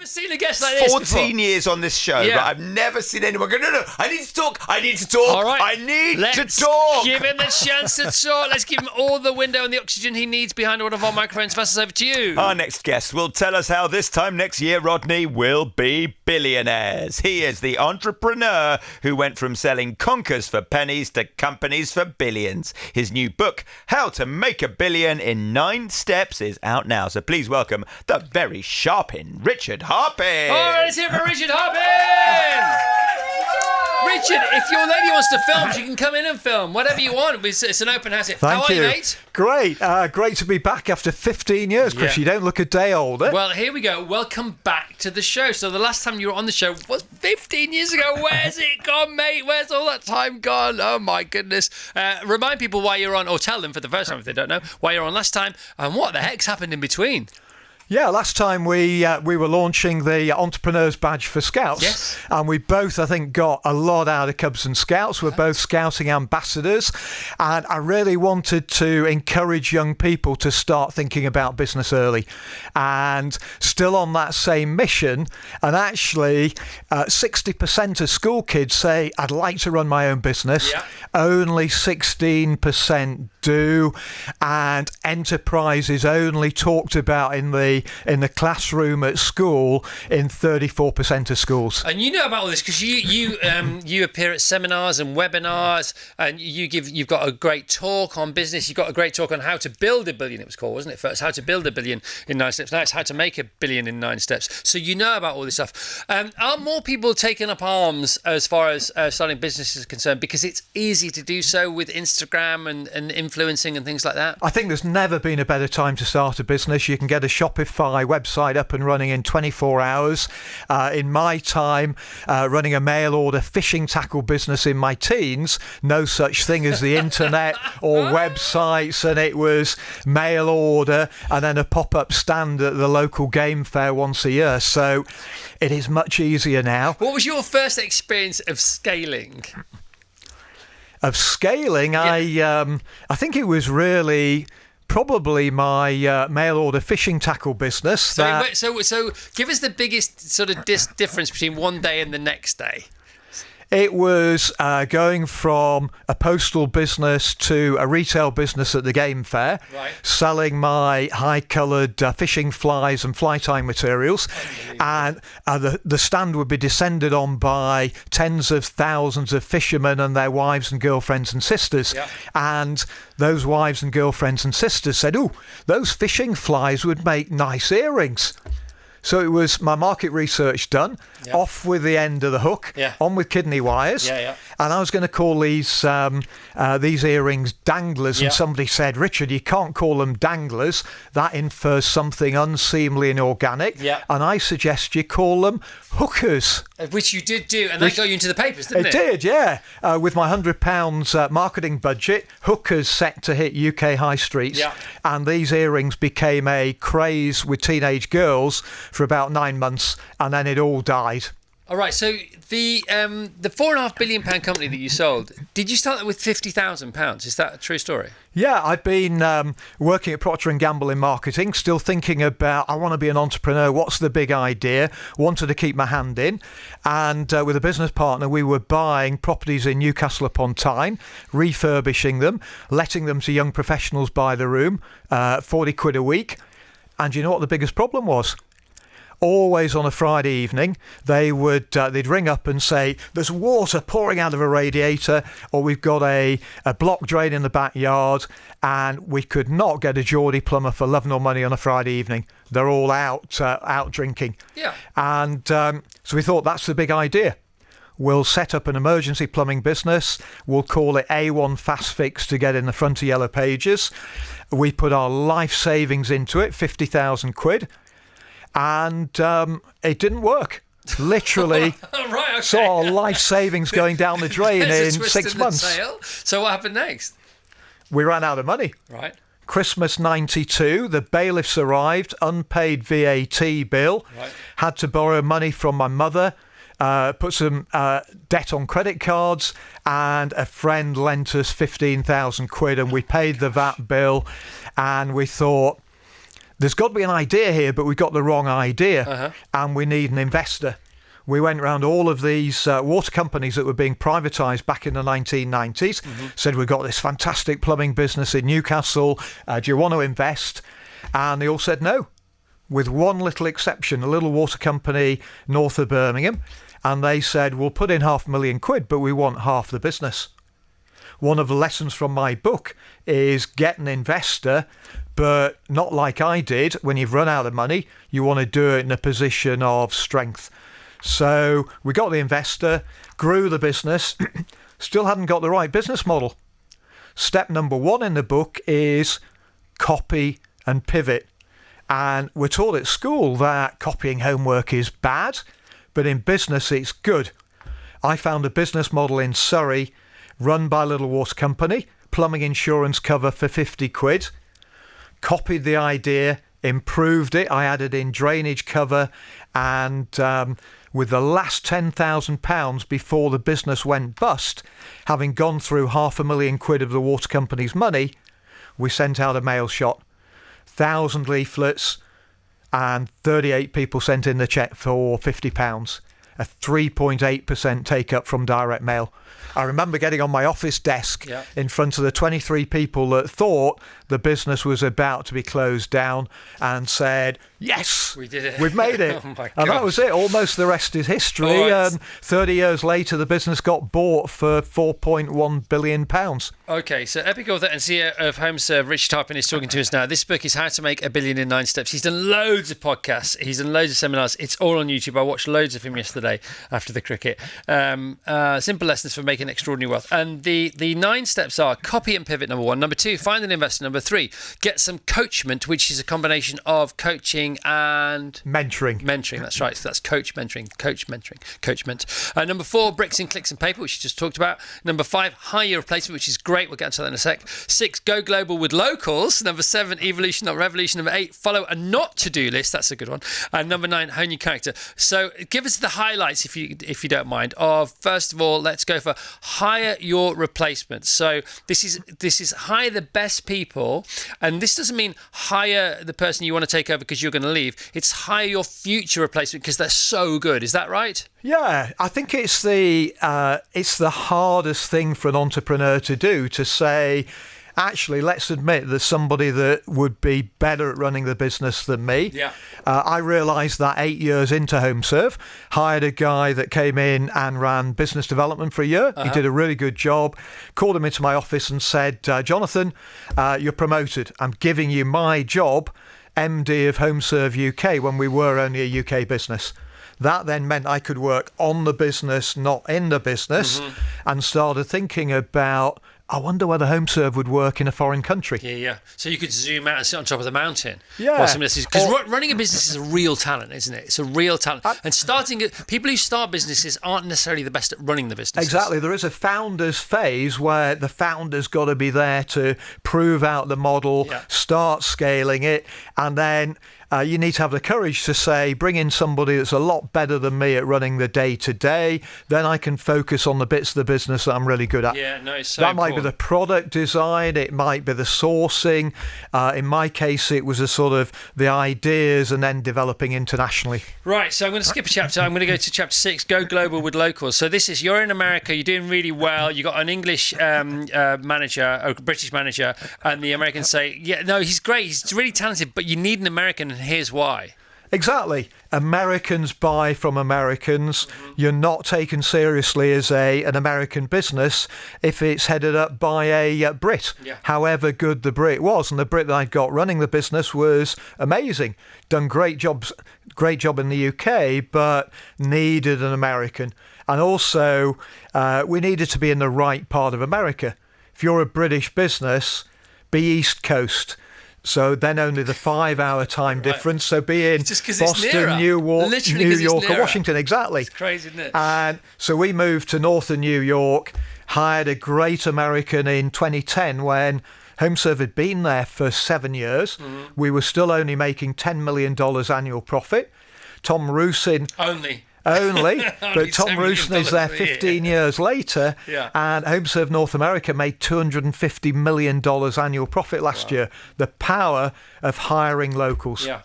never seen a guest like this 14 years on this show, Yeah. but I've never seen anyone go, no, I need to talk. All right. I need Let's to talk. give him the chance to talk. Let's give him all the window and the oxygen he needs behind one of our microphones. Pass us over to you. Our next guest will tell us how this time next year, Rodney, will be billionaires. He is the entrepreneur who went from selling conkers for pennies to companies for billions. His new book, How to Make a Billion in 9 Steps, is out now. So please welcome the very sharpin' Richard Harpin. All right, let's hear it for Richard Harpin. Richard, if your lady wants to film, she can come in and film. Whatever you want. It's an open house. How are you, mate? Great. Great to be back after 15 years, Chris. Yeah. You don't look a day older. Well, here we go. Welcome back to the show. So the last time you were on the show was 15 years ago. Where's it gone, mate? Where's all that time gone? Oh, my goodness. Remind people why you're on, or tell them for the first time if they don't know, why you're on last time and what the heck's happened in between. Yeah, last time we were launching the Entrepreneurs Badge for Scouts. Yes. And we both, I think, got a lot out of Cubs and Scouts. We're both scouting ambassadors. And I really wanted to encourage young people to start thinking about business early. And still on that same mission. And actually, 60% of school kids say, I'd like to run my own business. Yeah. Only 16% do. And enterprise is only talked about in the classroom at school in 34% of schools. And you know about all this because you appear at seminars and webinars, and you've got a great talk on business. You've got a great talk on how to build a billion. It was called, wasn't it? First, how to build a billion in 9 steps. Now it's how to make a billion in 9 steps. So you know about all this stuff. Are more people taking up arms as far as starting businesses is concerned because it's easy to do so with Instagram and influencing and things like that? I think there's never been a better time to start a business. You can get a Shopify website up and running in 24 hours. In my time, running a mail order fishing tackle business in my teens, no such thing as the internet or websites, and it was mail order and then a pop-up stand at the local game fair once a year. So it is much easier now. What was your first experience of scaling? Of scaling, Yeah. I think it was really probably my mail order fishing tackle business. So give us the biggest sort of difference between one day and the next day. It was going from a postal business to a retail business at the game fair, Right. selling my high-coloured fishing flies and fly tying materials. And the stand would be descended on by tens of thousands of fishermen and their wives and girlfriends and sisters. Yeah. And those wives and girlfriends and sisters said, "Ooh, those fishing flies would make nice earrings." So it was my market research done, Yeah. off with the end of the hook, Yeah. on with kidney wires, Yeah. and I was going to call these earrings danglers, Yeah. and somebody said, "Richard, you can't call them danglers. That infers something unseemly and organic." Yeah. And I suggest you call them hookers. Which you did do, and that got you into the papers, didn't it? It did, yeah. With my £100 marketing budget, hookers set to hit UK high streets, Yeah. and these earrings became a craze with teenage girls for about 9 months, and then it all died. All right, so the £4.5 billion company that you sold, did you start that with £50,000? Is that a true story? Yeah, I'd been working at Procter & Gamble in marketing, still thinking about, I want to be an entrepreneur, what's the big idea? Wanted to keep my hand in. And with a business partner, we were buying properties in Newcastle upon Tyne, refurbishing them, letting them to young professionals by the room, 40 quid a week. And you know what the biggest problem was? Always on a Friday evening, they'd ring up and say, "There's water pouring out of a radiator," or "We've got a block drain in the backyard," and we could not get a Geordie plumber for love nor money on a Friday evening. They're all out drinking. Yeah. And so we thought, that's the big idea. We'll set up an emergency plumbing business. We'll call it A1 Fast Fix to get in the front of Yellow Pages. We put our life savings into it, 50,000 quid. And it didn't work. Literally, Right, okay. saw our life savings going down the drain There's a in twist 6 in the months. tale. So what happened next? We ran out of money. Right. Christmas 92, the bailiffs arrived, unpaid VAT bill, Right. had to borrow money from my mother, put some debt on credit cards, and a friend lent us 15,000 quid, and we paid the VAT bill, and we thought, there's got to be an idea here, but we've got the wrong idea, and we need an investor. We went around all of these water companies that were being privatised back in the 1990s, said, we've got this fantastic plumbing business in Newcastle, do you want to invest? And they all said no, with one little exception, a little water company north of Birmingham, and they said, we'll put in £500,000, but we want half the business. One of the lessons from my book is get an investor, but not like I did. When you've run out of money, you want to do it in a position of strength. So we got the investor, grew the business, still hadn't got the right business model. Step number 1 in the book is copy and pivot. And we're taught at school that copying homework is bad, but in business it's good. I found a business model in Surrey run by a little water company, plumbing insurance cover for £50, copied the idea, improved it. I added in drainage cover, and with the last £10,000 before the business went bust, having gone through £500,000 of the water company's money, we sent out a mail shot, 1,000 leaflets, and 38 people sent in the cheque for £50, a 3.8% take up from direct mail. I remember getting on my office desk in front of the 23 people that thought the business was about to be closed down and said, yes, we did it. We've made it. Oh my and that gosh. was it. Almost the rest is history. And 30 years later, the business got bought for £4.1 billion. Okay, so epic author and CEO of Homeserve, Richard Harpin, is talking to us now. This book is How to Make $1 Billion in 9 Steps. He's done loads of podcasts. He's done loads of seminars. It's all on YouTube. I watched loads of him yesterday after the cricket. Simple lessons for making extraordinary wealth. And the 9 steps are copy and pivot, number 1. Number 2, find an investor. Number 3, get some coachment, which is a combination of coaching and mentoring. That's right. So that's coachment. Number 4, bricks and clicks and paper, which you just talked about. Number 5, hire your replacement, which is great. We'll get into that in a sec. 6, go global with locals. Number 7, evolution, not revolution. Number 8, follow a not to-do list. That's a good one. And number 9, hone your character. So give us the highlights, if you don't mind, of, first of all, let's go for hire your replacement. So this is hire the best people, and this doesn't mean hire the person you want to take over because you're going to leave. It's hire your future replacement because they're so good. Is that right? Yeah, I think it's the hardest thing for an entrepreneur to do, to say, actually, let's admit there's somebody that would be better at running the business than me. Yeah. I realised that 8 years into Homeserve, hired a guy that came in and ran business development for a year. He did a really good job. Called him into my office and said, Jonathan, you're promoted. I'm giving you my job, MD of Homeserve UK, when we were only a UK business. That then meant I could work on the business, not in the business, and started thinking about, I wonder whether Homeserve would work in a foreign country. Yeah. So you could zoom out and sit on top of the mountain. Yeah. Because running a business is a real talent, isn't it? It's a real talent. And people who start businesses aren't necessarily the best at running the business. Exactly. There is a founder's phase where the founder's got to be there to prove out the model, start scaling it, and then you need to have the courage to say, bring in somebody that's a lot better than me at running the day-to-day, then I can focus on the bits of the business that I'm really good at. Yeah, no, it's so That important. might be the product design, it might be the sourcing. In my case, it was a sort of the ideas and then developing internationally. Right, so I'm going to skip a chapter. I'm going to go to chapter 6, go global with locals. So this is, you're in America, you're doing really well, you got an English manager, a British manager, and the Americans say, yeah, no, he's great, he's really talented, but you need an American, and here's why. Exactly. Americans buy from Americans. You're not taken seriously as an American business if it's headed up by a Brit, however good the Brit was. And the Brit that I'd got running the business was amazing. Done great job in the UK, but needed an American. And also, we needed to be in the right part of America. If you're a British business, be East Coast. So then only the 5-hour time difference. So be in Boston, New York, or Washington. Exactly. It's crazy, isn't it? And so we moved to northern New York, hired a great American in 2010 when Homeserve had been there for 7 years. We were still only making $10 million annual profit. Tom Rusin. Only. only. Only But Tom $10 Rooson million is there a year. 15 years later, Yeah. and Homeserve North America made $250 million annual profit last year. The power of hiring locals. Yeah.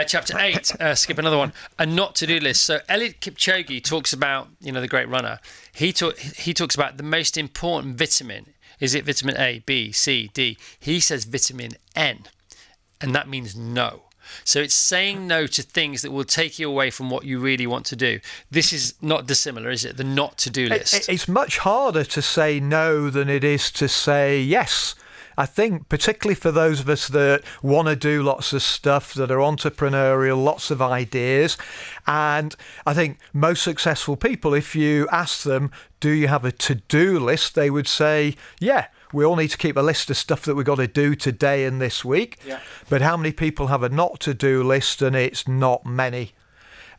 Chapter 8, skip another one, a not-to-do list. So Eliud Kipchoge talks about, the great runner. He talks about the most important vitamin. Is it vitamin A, B, C, D? He says vitamin N, and that means no. So it's saying no to things that will take you away from what you really want to do. This is not dissimilar, is it? The not-to-do list. It's much harder to say no than it is to say yes. I think particularly for those of us that want to do lots of stuff, that are entrepreneurial, lots of ideas. And I think most successful people, if you ask them, do you have a to-do list? They would say, yeah. We all need to keep a list of stuff that we've got to do today and this week. Yeah. But how many people have a not to do list? And it's not many.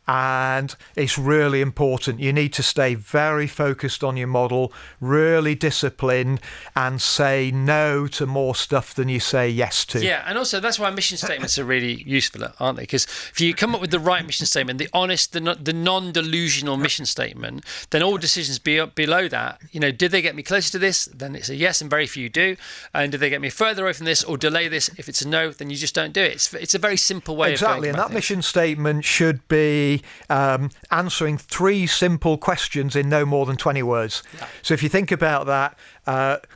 And it's really important. You need to stay very focused on your model, really disciplined, and say no to more stuff than you say yes to. Yeah, and also that's why mission statements are really useful, aren't they? Because if you come up with the right mission statement, the honest, the non-delusional mission statement, then all decisions below that, did they get me closer to this? Then it's a yes, and very few do. And did they get me further away from this or delay this? If it's a no, then you just don't do it. It's a very simple way of going Exactly, and about that things. mission statement should be answering 3 simple questions in no more than 20 words. Yeah. So if you think about that,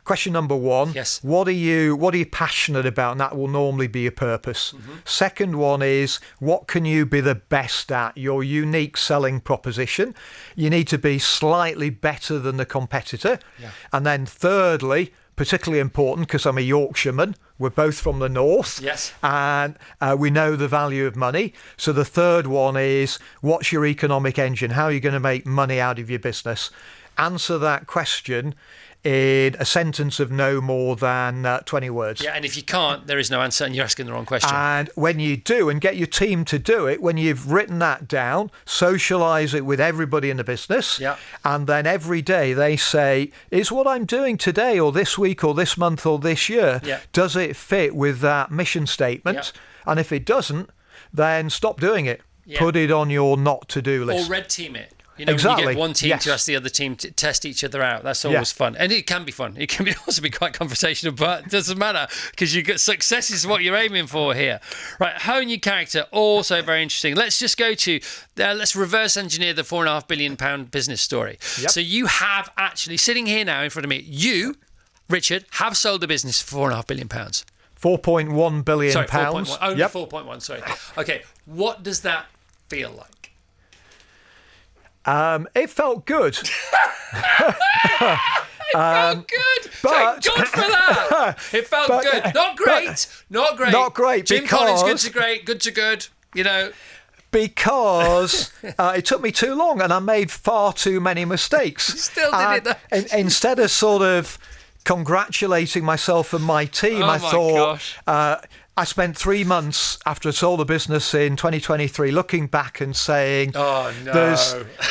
question number 1, Yes. what are you passionate about? And that will normally be your purpose. Mm-hmm. Second one is, what can you be the best at? Your unique selling proposition. You need to be slightly better than the competitor. Yeah. And then thirdly, particularly important because I'm a Yorkshireman. We're both from the north. Yes. And we know the value of money. So the third one is, what's your economic engine? How are you going to make money out of your business? Answer that question in a sentence of no more than 20 words. Yeah, and if you can't, there is no answer and you're asking the wrong question. And when you do, and get your team to do it, when you've written that down, socialise it with everybody in the business. Yeah. And then every day they say, is what I'm doing today or this week or this month or this year, Yeah. does it fit with that mission statement? Yeah. And if it doesn't, then stop doing it. Yeah. Put it on your not-to-do list. Or red team it. Exactly. When you get one team Yes. to ask the other team to test each other out. That's always fun. And it can be fun. It can also be quite conversational, but it doesn't matter because you get success is what you're aiming for here. Right, hone your character, also very interesting. Let's just go to, let's reverse engineer the £4.5 billion business story. Yep. So you have actually, sitting here now in front of me, you, Richard, have sold a business for £4.5 billion. £4.1 billion. Sorry, 4.1. Only Yep. 4.1, sorry. Okay, what does that feel like? It felt good. It felt good. but- Thank God for that. It felt but- good. Not great. Not great. Not great, Jim Collins, good because- to great, good to good. Because it took me too long and I made far too many mistakes. Still did it though. And instead of sort of congratulating myself and my team, Oh I my thought gosh. I spent 3 months after I sold the business in 2023 looking back and saying, Oh, no.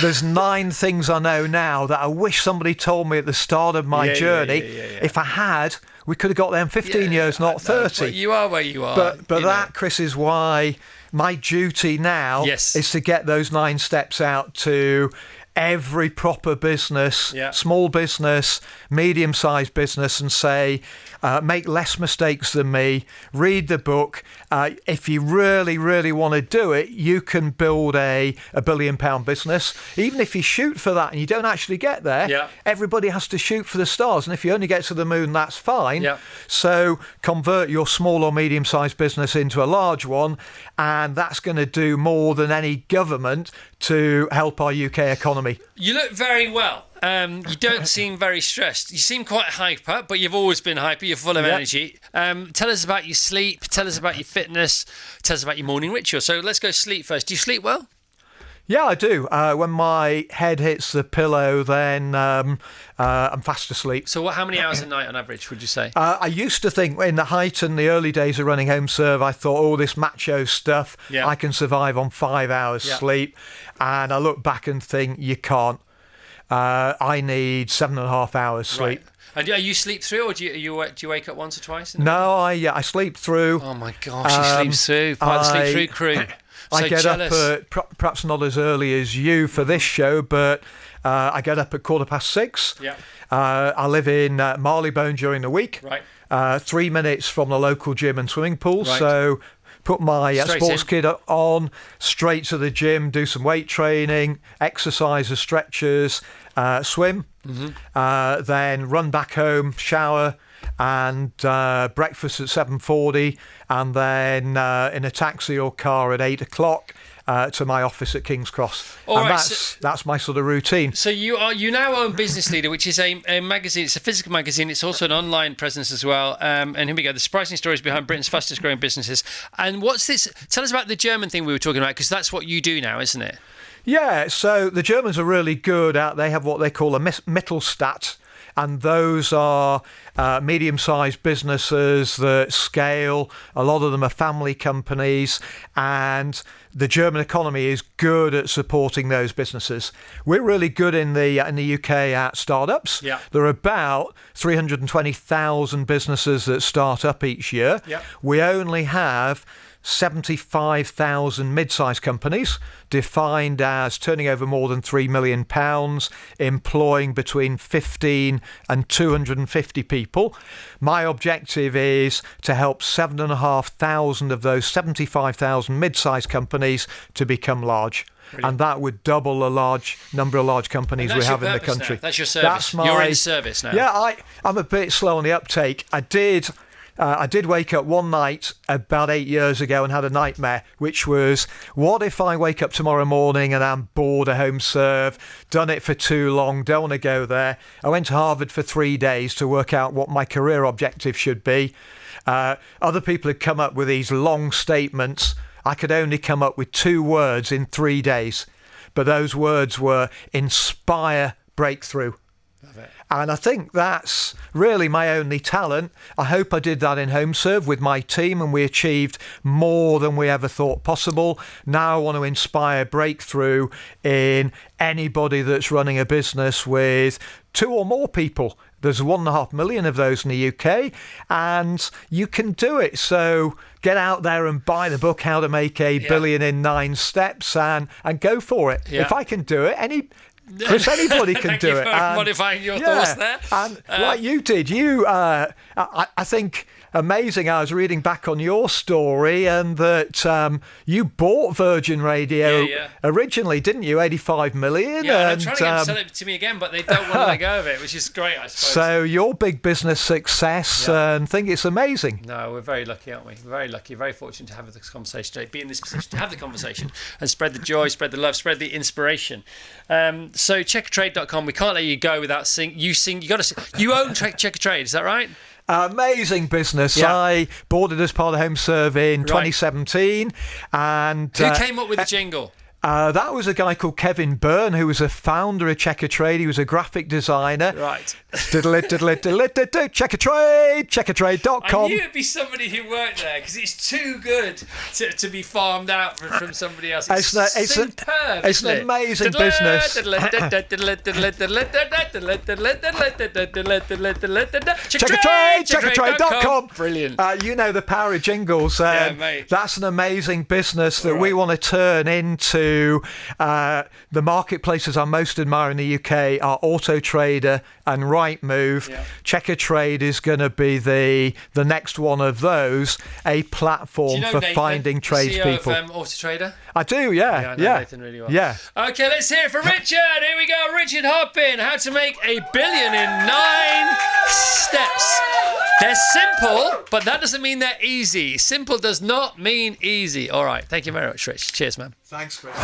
there's 9 things I know now that I wish somebody told me at the start of my journey. yeah. If I had, we could have got there in 15 years, not 30. But you are where you are. But you know. that, Chris, is why my duty now Yes. is to get those 9 steps out to every proper business, Yeah. small business, medium-sized business, and say, make less mistakes than me, read the book. If you really, really want to do it, you can build a £1 billion business. Even if you shoot for that and you don't actually get there, Yeah. everybody has to shoot for the stars. And if you only get to the moon, that's fine. Yeah. So convert your small or medium-sized business into a large one, and that's going to do more than any government to help our UK economy. You look very well. You don't seem very stressed. You seem quite hyper, but you've always been hyper. You're full of Yep. energy. Tell us about your sleep. Tell us about your fitness. Tell us about your morning ritual. So let's go sleep first. Do you sleep well? Yeah, I do. When my head hits the pillow, then I'm fast asleep. So how many hours a night on average would you say? I used to think in the height and the early days of running Homeserve, I thought, all this macho stuff, Yeah. I can survive on 5 hours Yeah. sleep. And I look back and think, you can't. I need 7.5 hours sleep. Right. And are you sleep through, or do you wake up once or twice? No, I sleep through. Oh my gosh, he sleeps through. Part of the sleep through crew. I get jealous. up at, perhaps not as early as you for this show, but I get up at 6:15. Yeah. I live in Marylebone during the week. Right. 3 minutes from the local gym and swimming pool. Right. So put my Straight sports in. kit on, straight to the gym, do some weight training, exercises, stretches, swim, then run back home, shower, and breakfast at 7:40, and then in a taxi or car at 8 o'clock to my office at King's Cross. All and right, that's my sort of routine. So you now own Business Leader, which is a magazine. It's a physical magazine. It's also an online presence as well. And here we go. The surprising stories behind Britain's fastest growing businesses. And what's this? Tell us about the German thing we were talking about, because that's what you do now, isn't it? Yeah, so the Germans are really good at, they have what they call a Mittelstand, and those are medium-sized businesses that scale. A lot of them are family companies, and the German economy is good at supporting those businesses. We're really good in the UK at startups. Yeah. There are about 320,000 businesses that start up each year. Yeah. We only have 75,000 mid-sized companies, defined as turning over more than £3 million, employing between 15 and 250 people. My objective is to help 7,500 of those 75,000 mid-sized companies to become large. Brilliant. And that would double the number of large companies we have in the country. Now. That's your service. You're in service now. Yeah, I'm a bit slow on the uptake. I did wake up one night about 8 years ago and had a nightmare, which was, what if I wake up tomorrow morning and I'm bored of Homeserve, done it for too long, don't want to go there. I went to Harvard for 3 days to work out what my career objective should be. Other people had come up with these long statements. I could only come up with 2 words in 3 days, but those words were inspire, breakthrough. And I think that's really my only talent. I hope I did that in Homeserve with my team, and we achieved more than we ever thought possible. Now I want to inspire breakthrough in anybody that's running a business with 2 or more people. There's 1.5 million of those in the UK, and you can do it. So get out there and buy the book, How to Make a Billion in 9 Steps, and go for it. Yeah. If I can do it, Chris, anybody can do it. Thank you for modifying your thoughts there. And like you did, I think amazing. I was reading back on your story, and that you bought Virgin Radio originally, didn't you? 85 million. Yeah, and I'm trying to get them to sell it to me again, but they don't want to let go of it, which is great, I suppose. So your big business success, and think it's amazing. No, we're very lucky, aren't we? Very lucky, very fortunate to have this conversation today, be in this position to have the conversation and spread the joy, spread the love, spread the inspiration. So checkertrade.com, we can't let you go without you got to sing. You own Checkertrade, is that right? Amazing business. Yeah. I bought it as part of Homeserve in 2017, and who came up with the jingle? That was a guy called Kevin Byrne, who was a founder of Checkertrade. He was a graphic designer. Right. Checkertrade, checkertrade.com. I knew it'd be somebody who worked there, because it's too good to be farmed out from somebody else. It's superb. It's an amazing business. Checkertrade.com. Brilliant. You know the power of jingles. Yeah, mate. That's an amazing business that we want to turn into the marketplaces I most admire in the UK are Auto Trader and Rightmove. Yeah. Checkertrade is going to be the next one of those, a platform for Nathan, finding tradespeople. CEO of Auto Trader? I do, yeah. Yeah, I know Nathan really well. Yeah. Okay, let's hear it for Richard. Here we go. Richard Harpin. How to make a billion in 9 steps. They're simple, but that doesn't mean they're easy. Simple does not mean easy. All right. Thank you very much, Rich. Cheers, man. Thanks, Chris.